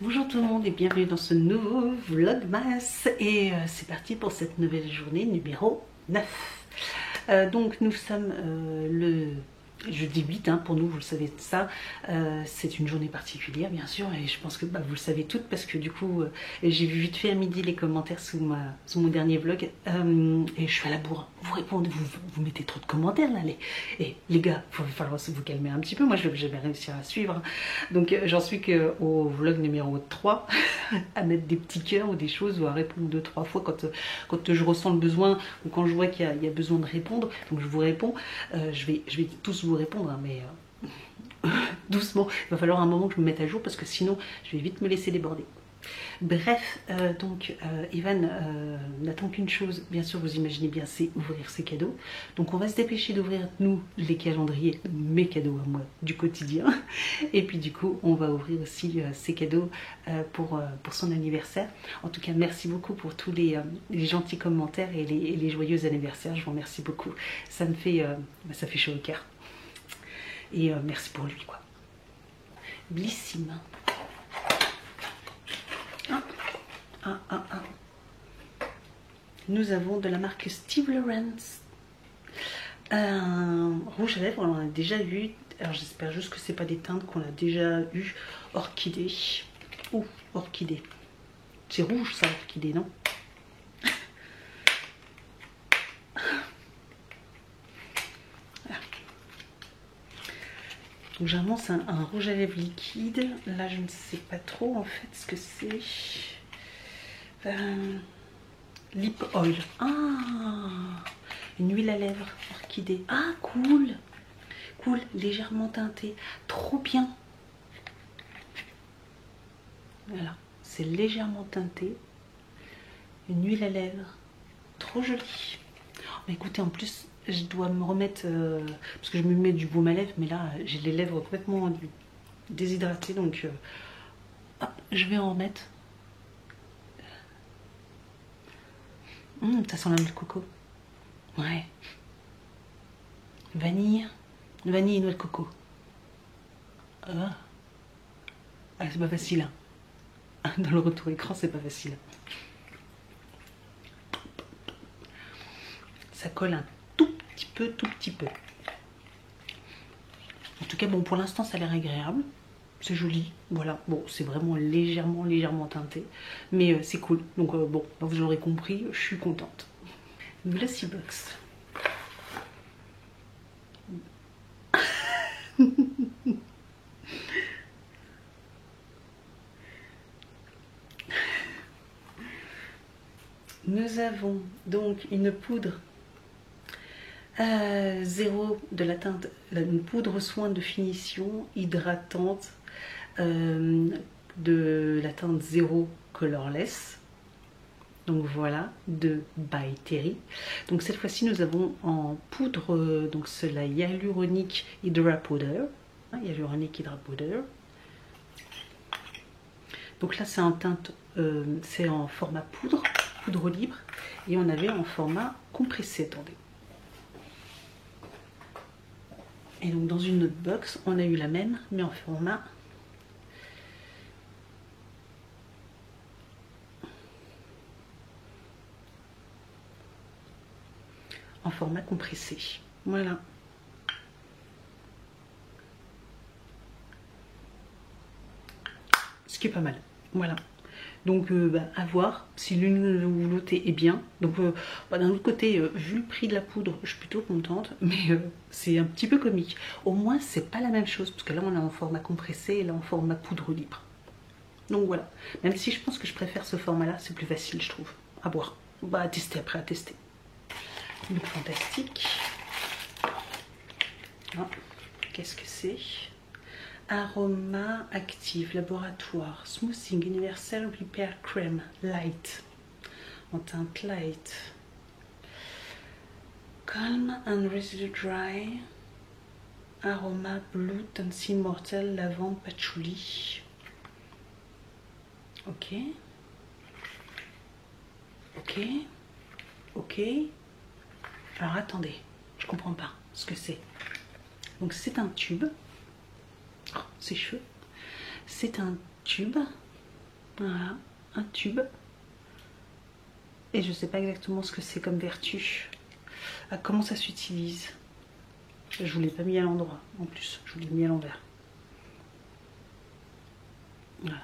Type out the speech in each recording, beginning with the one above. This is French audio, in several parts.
Bonjour tout le monde et bienvenue dans ce nouveau Vlogmas et c'est parti pour cette nouvelle journée numéro 9. Donc nous sommes le jeudi 8, pour nous, vous le savez ça, c'est une journée particulière bien sûr et je pense que vous le savez toutes parce que du coup j'ai vu vite fait à midi les commentaires sous mon dernier vlog et je suis à la bourre, vous répondez, vous mettez trop de commentaires là, les gars, il va falloir vous calmer un petit peu, moi je vais jamais réussir à suivre, donc j'en suis qu'au vlog numéro 3 à mettre des petits cœurs ou des choses ou à répondre 2-3 fois quand je ressens le besoin ou quand je vois qu'il y a besoin de répondre, donc je vous réponds, je vais tous vous répondre mais doucement, il va falloir un moment que je me mette à jour parce que sinon je vais vite me laisser déborder. Bref, donc Evan n'attend qu'une chose, bien sûr vous imaginez bien, c'est ouvrir ses cadeaux. Donc on va se dépêcher d'ouvrir nous les calendriers, mes cadeaux à moi du quotidien. Et puis du coup on va ouvrir aussi ses cadeaux pour son anniversaire. En tout cas merci beaucoup pour tous les gentils commentaires et les joyeux anniversaires, je vous remercie beaucoup. Ça me fait, ça fait chaud au cœur. Et merci pour lui quoi. Blissime. Nous avons de la marque Steve Lawrence un rouge à lèvres, on en a déjà eu, alors j'espère juste que c'est pas des teintes qu'on a déjà eu. Orchidée, ou orchidée, c'est rouge ça, orchidée, non? Donc généralement c'est un rouge à lèvres liquide, là je ne sais pas trop en fait ce que c'est. Lip oil, une huile à lèvres orchidée, cool, cool, légèrement teintée, trop bien. Voilà, c'est légèrement teinté, une huile à lèvres, trop jolie. Mais écoutez, en plus je dois me remettre, parce que je me mets du baume à lèvres, mais là j'ai les lèvres complètement déshydratées, donc hop, je vais en remettre. Ça sent la noix de coco. Ouais. Vanille et noix de coco. C'est pas facile. Dans le retour écran, c'est pas facile. Ça colle un tout petit peu. En tout cas, bon, pour l'instant, ça a l'air agréable. C'est joli, voilà. Bon, c'est vraiment légèrement teinté, mais c'est cool. Donc bon, vous l'aurez compris, je suis contente. Glossy Box. Nous avons donc une poudre zéro de la teinte, une poudre soin de finition hydratante de la teinte zéro colorless. Donc voilà, de By Terry. Donc cette fois-ci nous avons en poudre, donc c'est la Hyaluronic Hydra Powder. Hyaluronic Hydra Powder. Donc là c'est en teinte, c'est en format poudre libre. Et on avait en format compressé, attendez. Et donc dans une autre box, on a eu la même, mais en format compressé. Voilà. Ce qui est pas mal. Voilà. Donc à voir si l'une ou l'autre est bien. Donc d'un autre côté, vu le prix de la poudre, je suis plutôt contente, mais c'est un petit peu comique. Au moins c'est pas la même chose, parce que là on est en format compressé et là en format poudre libre. Donc voilà, même si je pense que je préfère ce format là, c'est plus facile je trouve, à boire. À tester après, à tester. Donc fantastique. Qu'est-ce que c'est? Aroma Active Laboratoire Smoothing Universal Repair Cream Light en teinte light. Calm and Residue Dry. Aroma Blue Tansy Mortel Lavande Patchouli. Ok. Alors attendez, je comprends pas ce que c'est. Donc c'est un tube. C'est cheveux. C'est un tube Voilà, un tube. Et je sais pas exactement ce que c'est comme vertu. Ah, comment ça s'utilise? Je vous l'ai pas mis à l'endroit. En plus, je vous l'ai mis à l'envers. Voilà.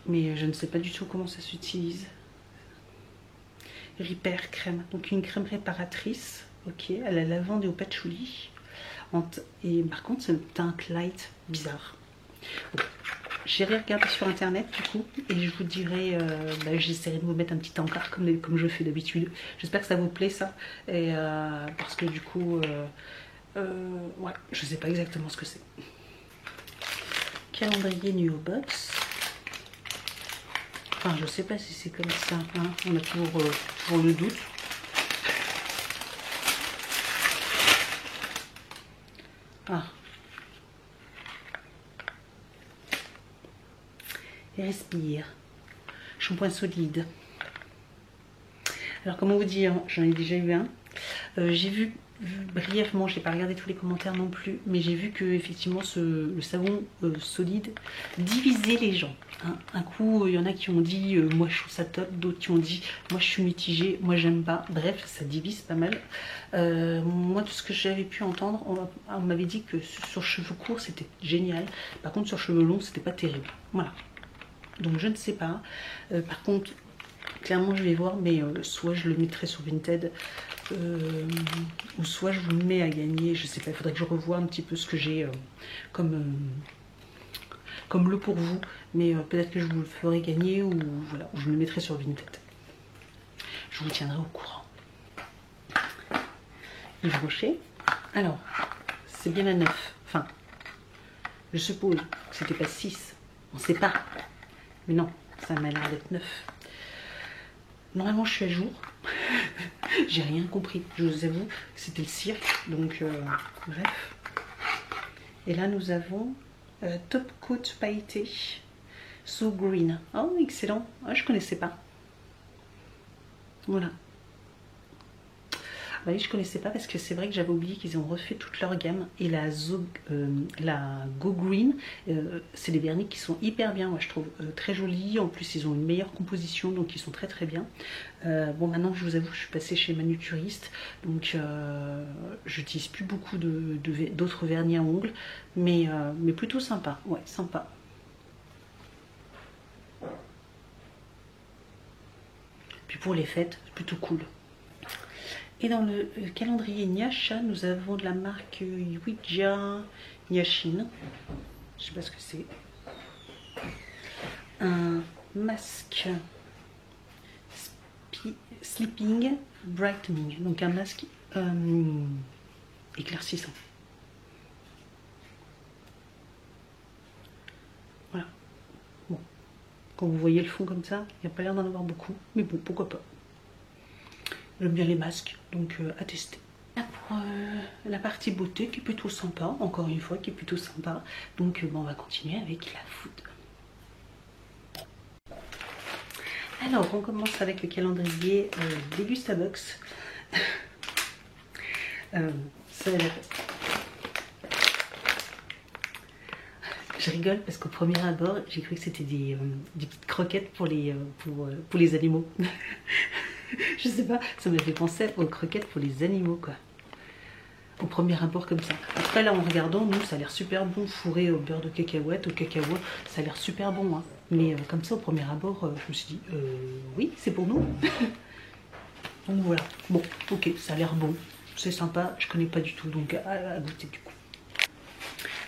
Mais je ne sais pas du tout comment ça s'utilise. Repair crème. Donc une crème réparatrice. Ok, à la lavande et au patchouli. Et par contre, c'est un teint light bizarre. Bon. J'irai regarder sur internet du coup et je vous dirai, j'essaierai de vous mettre un petit encart comme je fais d'habitude. J'espère que ça vous plaît ça. Et parce que du coup, ouais, je sais pas exactement ce que c'est. Calendrier Nuobox. Enfin, je sais pas si c'est comme ça. Hein. On a toujours le doute. Ah. Et respire. Shampoing solide. Alors comment vous dire, j'en ai déjà eu un. J'ai vu brièvement, je n'ai pas regardé tous les commentaires non plus, mais j'ai vu que effectivement le savon solide divisait les gens. Hein. Un coup, il y en a qui ont dit moi je trouve ça top, d'autres qui ont dit moi je suis mitigée, moi j'aime pas. Bref, ça divise pas mal. Moi, tout ce que j'avais pu entendre, on m'avait dit que sur cheveux courts c'était génial. Par contre, sur cheveux longs, c'était pas terrible. Voilà. Donc je ne sais pas. Par contre, clairement je vais voir, mais soit je le mettrai sur Vinted, ou soit je vous le mets à gagner. Je sais pas, il faudrait que je revoie un petit peu ce que j'ai comme lot pour vous. Mais peut-être que je vous le ferai gagner, ou voilà, ou je le mettrai sur Vinted. Je vous tiendrai au courant. Yves Rocher. Alors, c'est bien la 9. Enfin, je suppose que c'était pas 6. On sait pas. Mais non, ça m'a l'air d'être 9. Normalement, je suis à jour. J'ai rien compris. Je vous avoue, c'était le cirque. Donc, bref. Et là, nous avons Top Coat pailleté. So Green. Oh, excellent. Ah, je connaissais pas. Voilà. Oui, je connaissais pas parce que c'est vrai que j'avais oublié qu'ils ont refait toute leur gamme. Et la Go Green, c'est des vernis qui sont hyper bien, moi je trouve, très jolis. En plus, ils ont une meilleure composition, donc ils sont très très bien. Bon, maintenant, je vous avoue, je suis passée chez Manuturiste, donc j'utilise plus beaucoup d'autres vernis à ongles, mais plutôt sympa. Ouais, sympa. Puis pour les fêtes, c'est plutôt cool. Et dans le calendrier Nyasha, nous avons de la marque Yuija Nyashin. Je sais pas ce que c'est. Un masque Sleeping Brightening. Donc un masque éclaircissant. Voilà. Bon. Quand vous voyez le fond comme ça, il n'y a pas l'air d'en avoir beaucoup. Mais bon, pourquoi pas. J'aime bien les masques, donc à tester. Là pour la partie beauté qui est plutôt sympa, encore une fois, qui est plutôt sympa. Donc bon, on va continuer avec la food. Alors, on commence avec le calendrier Degustabox. Je rigole parce qu'au premier abord, j'ai cru que c'était des petites croquettes pour les animaux. Je sais pas, ça m'a fait penser aux croquettes pour les animaux, quoi. Au premier abord comme ça. Après là, en regardant, nous, ça a l'air super bon, fourré au beurre de cacahuète, au cacao, ça a l'air super bon. Hein. Mais comme ça, au premier abord, je me suis dit, oui, c'est pour nous. Donc voilà. Bon, ok, ça a l'air bon, c'est sympa, je connais pas du tout, donc à goûter du coup.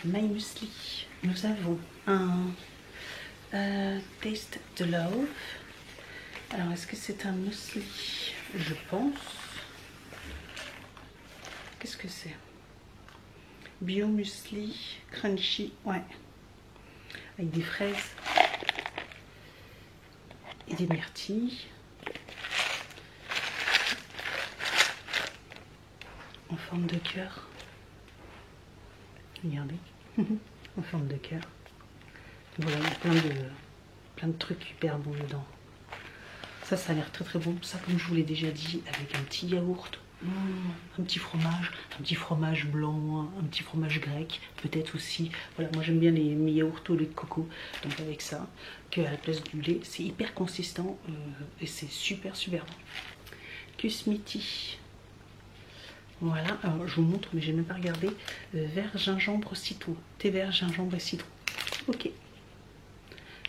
My Muesli, nous avons un Taste the Love. Alors, est-ce que c'est un muesli? Je pense. Qu'est-ce que c'est? Bio muesli, crunchy, ouais. Avec des fraises et des myrtilles. En forme de cœur. Regardez. En forme de cœur. Voilà, il y a plein de trucs hyper bons dedans. Ça a l'air très très bon. Ça, comme je vous l'ai déjà dit, avec un petit yaourt un petit fromage blanc, un petit fromage grec, peut-être aussi. Voilà, moi j'aime bien mes yaourts au lait de coco, donc avec ça, qu'à la place du lait, c'est hyper consistant et c'est super super bon. Kusmiti. Voilà, alors je vous montre, mais j'ai même pas regardé. Vert, gingembre, citron. Thé vert, gingembre et citron. Ok.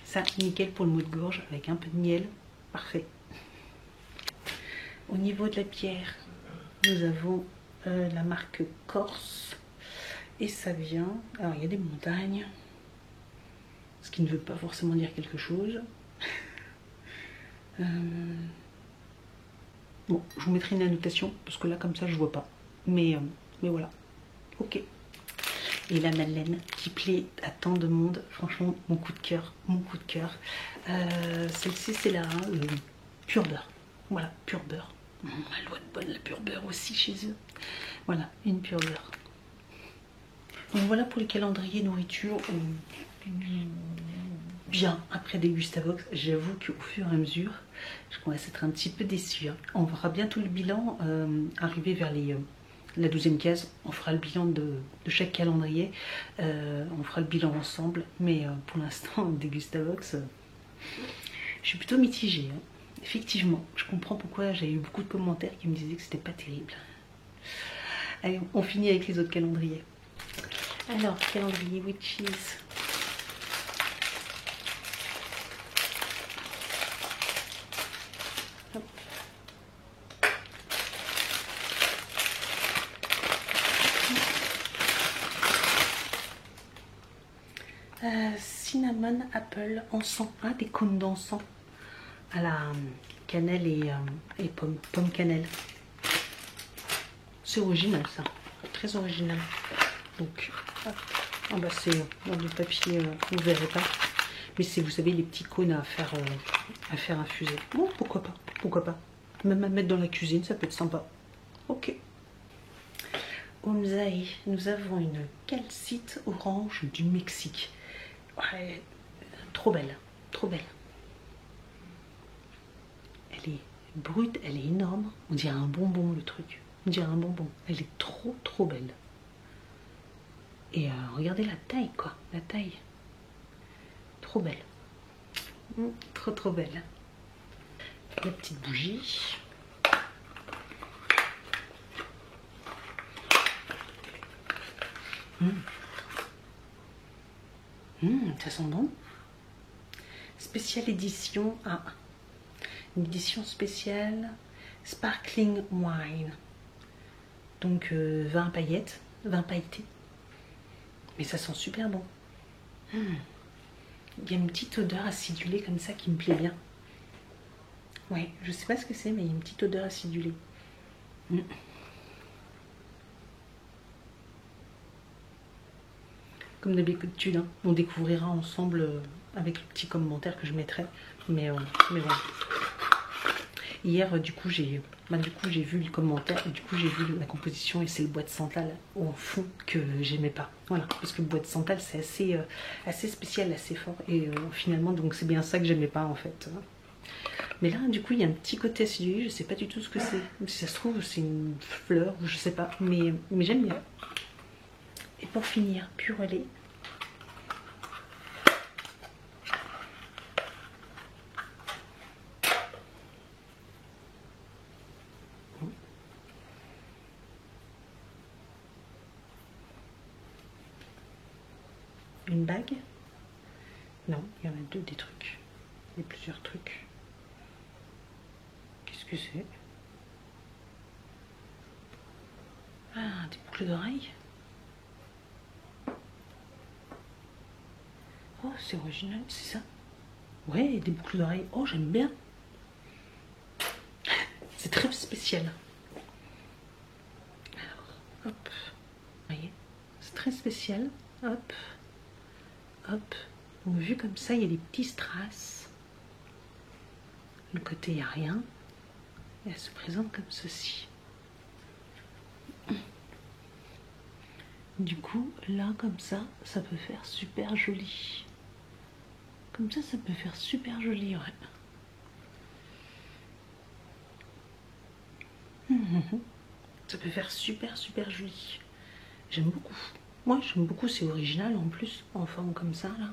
Ça, nickel pour le mot de gorge, avec un peu de miel. Parfait. Au niveau de la bière, nous avons la marque Corse. Et ça vient... Alors, il y a des montagnes. Ce qui ne veut pas forcément dire quelque chose. Bon, je vous mettrai une annotation, parce que là, comme ça, je vois pas. Mais voilà. Ok. Et la madeleine qui plaît à tant de monde. Franchement, mon coup de cœur. Mon coup de cœur. Celle-ci, c'est la pure beurre. Voilà, pure beurre. Elle doit être bonne, la pure beurre aussi chez eux. Voilà, une pure beurre. Donc voilà pour les calendriers nourriture. Bien après des Gustavox, j'avoue qu'au fur et à mesure, je commence à être un petit peu déçue. Hein. On verra bientôt le bilan arriver vers la 12e case. On fera le bilan de chaque calendrier. On fera le bilan ensemble. Mais pour l'instant, des Gustavox, je suis plutôt mitigée. Hein. Effectivement, je comprends pourquoi j'ai eu beaucoup de commentaires qui me disaient que c'était pas terrible. Allez, on finit avec les autres calendriers. Alors, calendrier Witches. Cinnamon, apple, encens, hein, des cônes d'encens à la cannelle et pomme cannelle. C'est original ça, très original. Donc, hop. Ah bah c'est dans du papier, vous ne verrez pas. Mais c'est, vous savez, les petits cônes à faire infuser. Bon, pourquoi pas, pourquoi pas. Même à mettre dans la cuisine, ça peut être sympa. Ok. Omzaï, nous avons une calcite orange du Mexique. Ouais, trop belle, trop belle. Elle est brute, elle est énorme. On dirait un bonbon le truc. On dirait un bonbon. Elle est trop trop belle. Et regardez la taille quoi, la taille. Trop belle. Trop trop belle. La petite bougie. Ça sent bon. Spéciale édition. Ah, une édition spéciale Sparkling Wine. Donc vin paillettes, vin pailleté. Mais ça sent super bon. Il y a une petite odeur acidulée comme ça qui me plaît bien. Ouais, je sais pas ce que c'est, mais il y a une petite odeur acidulée. Comme d'habitude, hein, on découvrira ensemble avec le petit commentaire que je mettrai. Mais voilà. Hier, du coup, j'ai vu le commentaire et du coup, j'ai vu la composition et c'est le bois de santal au fond que j'aimais pas. Voilà, parce que le bois de santal, c'est assez spécial, assez fort. Et finalement, donc c'est bien ça que j'aimais pas en fait. Mais là, du coup, il y a un petit côté acidulé, je sais pas du tout ce que c'est. Si ça se trouve, c'est une fleur ou je sais pas. Mais j'aime bien. Et pour finir, pur lait. Une bague? Non, il y en a deux des trucs. Il y a plusieurs trucs. Qu'est-ce que c'est? Ah, des boucles d'oreilles. Oh, c'est original, c'est ça? Ouais, des boucles d'oreilles. Oh, j'aime bien. C'est très spécial. Alors, hop. Vous voyez? C'est très spécial. Hop. Hop. Donc, vu comme ça, il y a des petits strass. Le côté, il n'y a rien. Et elle se présente comme ceci. Du coup, là, comme ça peut faire super joli. Comme ça peut faire super joli, ouais. Ça peut faire super joli. J'aime beaucoup. Moi j'aime beaucoup, c'est original en plus, en forme comme ça là.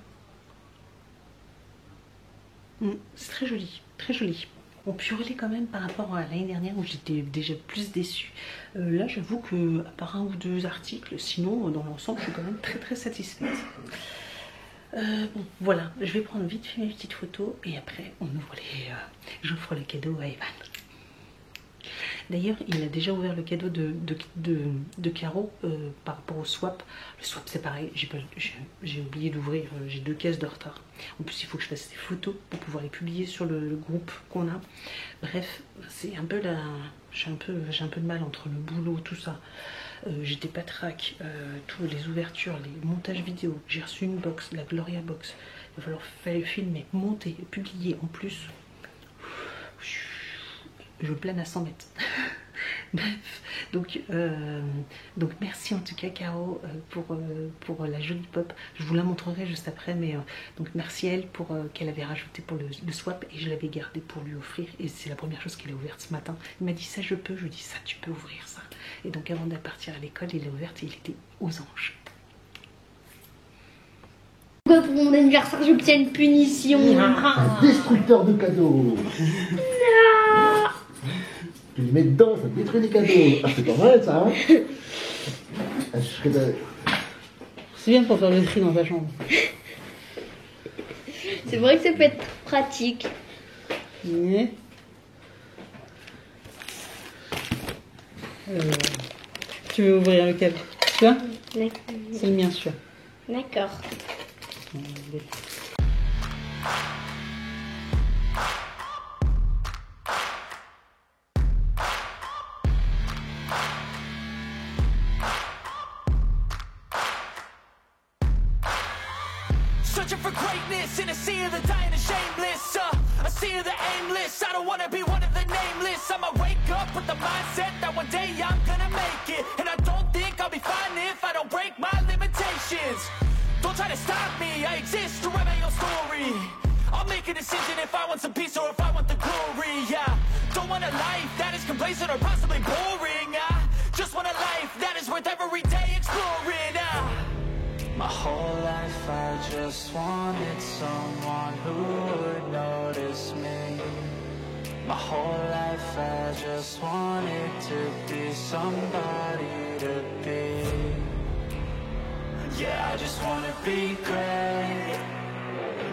C'est très joli, très joli. On purelait quand même par rapport à l'année dernière où j'étais déjà plus déçue. Là j'avoue que à part un ou deux articles, sinon dans l'ensemble je suis quand même très satisfaite. Bon voilà, je vais prendre vite fait mes petites photos et après on ouvre j'offre les cadeaux à Evan. D'ailleurs, il a déjà ouvert le cadeau de Caro par rapport au swap. Le swap, c'est pareil, j'ai oublié d'ouvrir, j'ai 2 caisses de retard. En plus, il faut que je fasse des photos pour pouvoir les publier sur le groupe qu'on a. Bref, c'est un peu j'ai un peu de mal entre le boulot, tout ça. J'étais pas track, toutes les ouvertures, les montages vidéo. J'ai reçu une box, la Gloria Box. Il va falloir filmer, monter, publier en plus. Je plane à 100 mètres. Bref, donc merci en tout cas Caro pour la jolie pop. Je vous la montrerai juste après, mais donc merci à elle pour qu'elle avait rajouté pour le swap et je l'avais gardé pour lui offrir et c'est la première chose qu'elle a ouverte ce matin. Il m'a dit ça je peux, je lui ai dit ça tu peux ouvrir ça. Et donc avant de partir à l'école, il l'a ouverte et il était aux anges. Pourquoi pour mon anniversaire j'obtiens une punition? Un destructeur de cadeaux. Tu les mets dedans, ça détruit les cadeaux. Ah, c'est pas mal ça, hein? C'est bien pour faire le tri dans ta chambre. C'est vrai que ça peut être pratique. Mais... tu veux ouvrir lequel? Celui-là? C'est le mien, celui-là. D'accord. Searching for greatness in a sea of the dying and shameless, a sea of the aimless. I don't wanna be one of the nameless. I'ma wake up with the mindset that one day I'm gonna make it, and I don't think I'll be fine if I don't break my limitations. Don't try to stop me, I exist to write my own story. I'll make a decision if I want some peace or if I want the glory. Yeah, don't want a life that is complacent or possibly boring. I just want a life that is worth every day exploring. My whole life I just wanted someone who would notice me. My whole life I just wanted to be somebody to be. Yeah, I just wanna be great.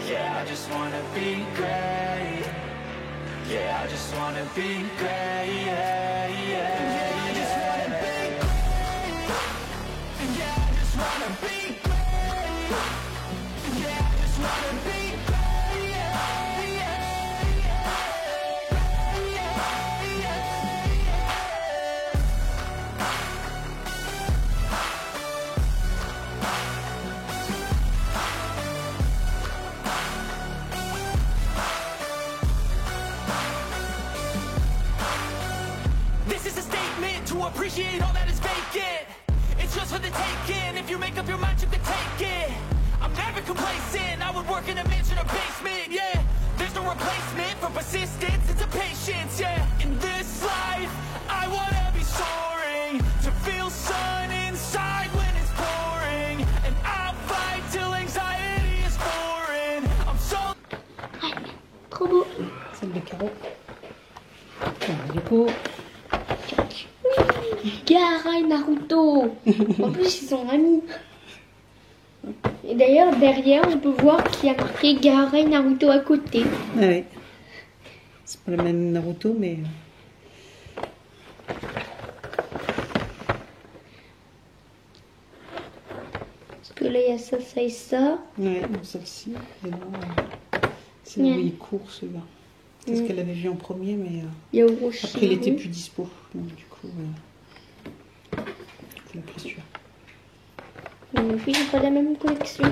Yeah, I just wanna be great. Yeah, I just wanna be great. Yeah, yeah, I just wanna be great. Yeah, I just wanna be great. Appreciate all that is vacant. It's just for the taking. If you make up your mind, you can take it. I'm never complacent. I would work in a mansion or basement. Yeah, there's no replacement for persistence. It's a patience. Yeah, in this life, I wanna be soaring to feel sun inside when it's pouring, and I'll fight till anxiety is foreign. I'm so. Trop beau. Celle de Caro. Du coup. Gaara et Naruto. En plus, ils sont amis. Et d'ailleurs, derrière, on peut voir qu'il y a marqué Gaara et Naruto à côté. Ah oui. C'est pas le même Naruto, mais... Parce que là, il y a ça, ça et ça. Ouais, celle-ci. Et là, c'est où il court, celui-là. C'est ce qu'elle avait vu en premier, mais... Il y a Orochi. Après, il était plus dispo. Donc, du coup... la pression. Mes filles n'ont pas la même collection.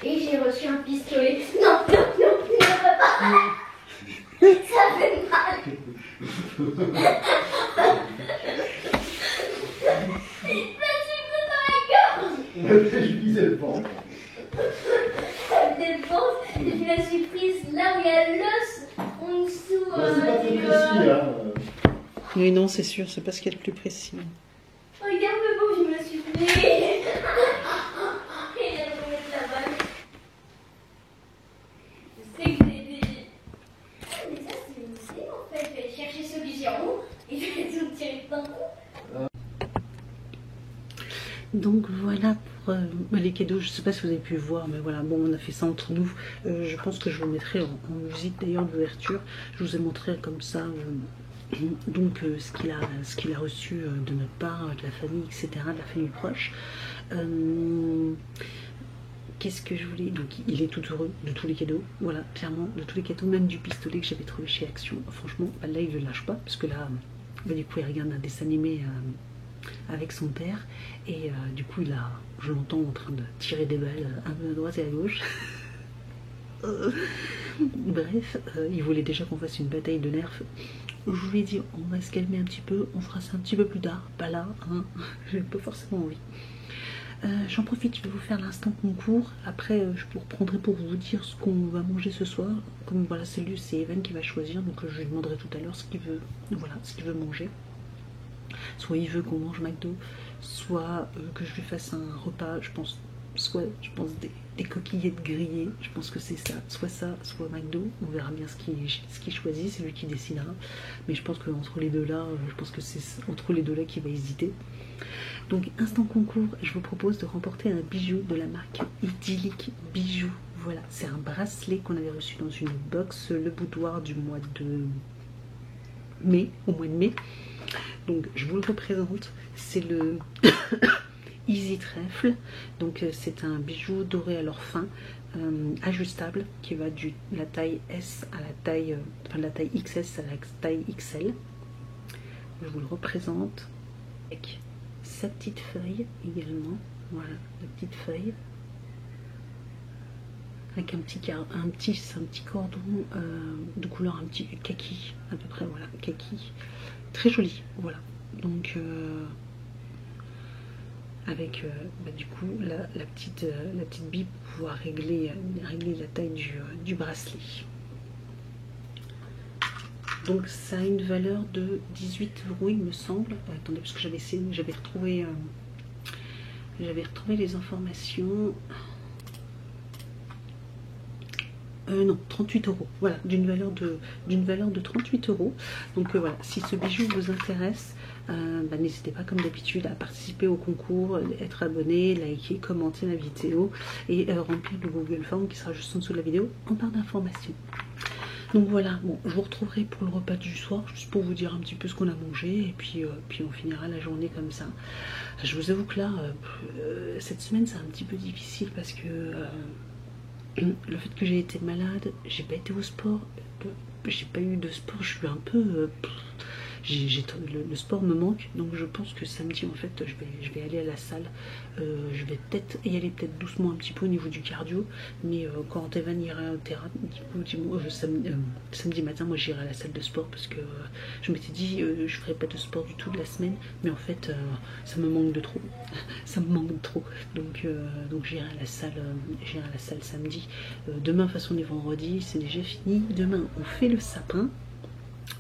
Et j'ai reçu un pistolet. Non, non, non, ne pas. Ça fait mal. Vas-y, dans la gorge. Je visais le ventre. Ça me dépense. Et puis la surprise, là où il y a l'os en dessous. C'est pas très précis, hein. Mais non, c'est sûr, c'est pas ce qu'il y a de plus précis. Regarde le beau, je me suis fait. Il a tombé de la balle. Je sais que c'est des... Mais ça, c'est une idée en fait. Je vais chercher ce bijoux et je vais tout tirer d'un coup. Donc voilà pour les cadeaux, je sais pas si vous avez pu voir, mais voilà, bon, on a fait ça entre nous. Je pense que je vous mettrai en musique d'ailleurs l'ouverture. Je vous ai montré comme ça donc ce qu'il a reçu de notre part, de la famille, etc., de la famille proche. Qu'est-ce que je voulais? Donc il est tout heureux de tous les cadeaux, voilà, clairement, de tous les cadeaux, même du pistolet que j'avais trouvé chez Action. Franchement, là il ne le lâche pas, parce que là, du coup il regarde un dessin animé avec son père, et du coup je l'entends en train de tirer des balles un peu à droite et à gauche. Bref, il voulait déjà qu'on fasse une bataille de nerfs. Je lui ai dit on va se calmer un petit peu, on fera ça un petit peu plus tard, pas là, hein. J'ai pas forcément envie. J'en profite, je vais vous faire l'instant concours. Après, je vous reprendrai pour vous dire ce qu'on va manger ce soir. Comme voilà, c'est Evan qui va choisir, donc je lui demanderai tout à l'heure ce qu'il veut, voilà, ce qu'il veut manger. Soit il veut qu'on mange McDo, soit que je lui fasse un repas, je pense des coquillettes grillées, je pense que c'est ça, soit McDo, on verra bien ce qu'il choisit, c'est lui qui décidera, mais je pense qu'entre les deux là, je pense que c'est entre les deux là qu'il va hésiter. Donc instant concours, je vous propose de remporter un bijou de la marque Idyllique Bijoux. Voilà, c'est un bracelet qu'on avait reçu dans une box, le boudoir du mois de mai, au mois de mai. Donc je vous le représente, c'est le Easy Trèfle, donc c'est un bijou doré à l'or fin, ajustable, qui va de la taille S à la taille, enfin la taille XS à la taille XL. Je vous le représente avec sa petite feuille également, voilà, la petite feuille, avec un petit cordon de couleur un petit kaki, à peu près, voilà, kaki, très joli, voilà. Donc avec du coup la petite bille pour pouvoir régler la taille du bracelet. Donc ça a une valeur de 18 €, il me semble. Attendez, parce que j'avais retrouvé les informations. Non, 38 €, voilà, d'une valeur de 38 €. Donc voilà, si ce bijou vous intéresse, n'hésitez pas comme d'habitude à participer au concours, être abonné, liker, commenter la vidéo et remplir le Google Form qui sera juste en dessous de la vidéo en barre d'informations. Donc voilà, bon, je vous retrouverai pour le repas du soir, juste pour vous dire un petit peu ce qu'on a mangé, et puis on finira la journée comme ça. Je vous avoue que là, cette semaine c'est un petit peu difficile parce que le fait que j'ai été malade, j'ai pas été au sport, j'ai pas eu de sport, je suis un peu... le sport me manque, donc je pense que samedi en fait je vais aller à la salle. Je vais peut-être y aller doucement un petit peu au niveau du cardio, mais quand Evan ira au terrain, samedi matin, moi j'irai à la salle de sport parce que je m'étais dit je ferai pas de sport du tout de la semaine, mais en fait ça me manque de trop, ça me manque trop, donc j'irai à la salle samedi. Demain, de toute façon, on est vendredi, c'est déjà fini. Demain on fait le sapin.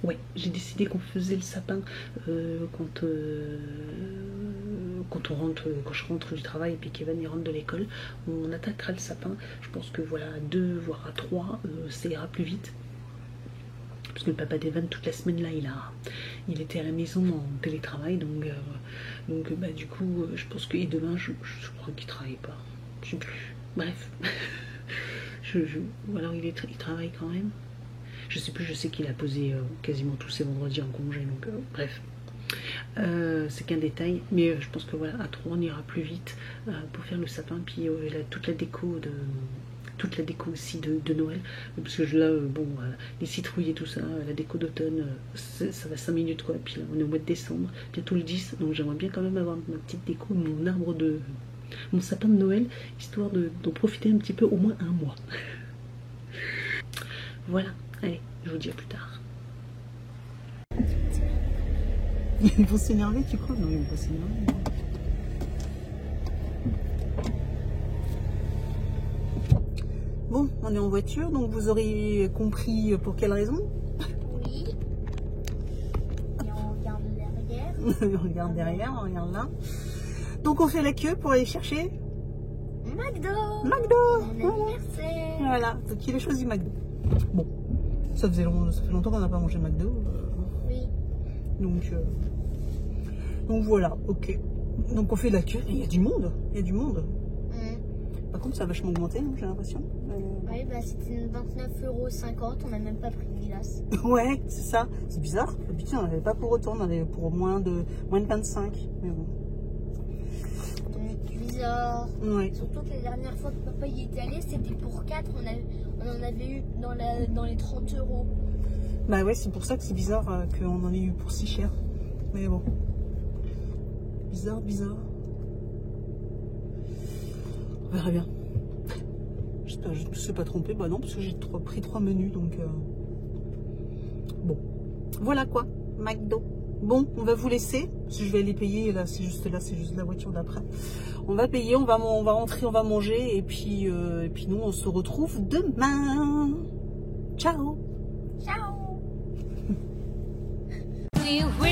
Ouais, j'ai décidé qu'on faisait le sapin quand je rentre du travail et puis qu'Evan rentre de l'école. On attaquera le sapin. Je pense que voilà, à 2 voire à 3, ça ira plus vite. Parce que le papa d'Evan, toute la semaine là, il était à la maison en télétravail, donc du coup, je pense que demain, je crois qu'il travaille pas. Je sais plus. Bref, ou alors il travaille quand même. Je sais plus, je sais qu'il a posé quasiment tous ses vendredis en congé, donc bref. C'est qu'un détail, mais je pense que voilà, à 3 on ira plus vite pour faire le sapin, puis toute la déco aussi de Noël, parce que là, les citrouilles et tout ça, la déco d'automne, ça va 5 minutes quoi, puis là on est au mois de décembre, bientôt le 10, donc j'aimerais bien quand même avoir ma petite déco, mon sapin de Noël, histoire d'en profiter un petit peu, au moins un mois. Voilà. Allez, je vous dis à plus tard. Ils vont s'énerver, tu crois? Non, ils vont pas s'énerver. Bon, on est en voiture, donc vous aurez compris pour quelle raison. Oui. Il y a Regarde derrière, on regarde là. Donc on fait la queue pour aller chercher McDo. McDo. Mon anniversaire. Voilà, donc il a choisi McDo. Bon, ça fait longtemps qu'on n'a pas mangé McDo. Oui. Donc voilà, ok. Donc on fait la queue, et il y a du monde, Par contre ça a vachement augmenté, j'ai l'impression. Oui, bah c'était 29,50 €, on n'a même pas pris de glace. Ouais, c'est ça, c'est bizarre. D'habitude on n'avait pas pour autant, on avait pour moins de 25. Mais bon. Bizarre. Ouais. Surtout que la dernière fois que papa y était allé, c'était pour 4, on en avait eu dans les 30 €. Bah ouais, c'est pour ça que c'est bizarre qu'on en ait eu pour si cher. Mais bon. Bizarre. On verra bien. J'espère que je ne me suis pas trompée. Bah non, parce que j'ai pris 3 menus, donc... Bon. Voilà quoi, McDo. Bon, on va vous laisser. Je vais aller payer, là, c'est juste la voiture d'après. On va payer, on va rentrer, on va manger, et puis nous, on se retrouve demain. Ciao. Ciao. We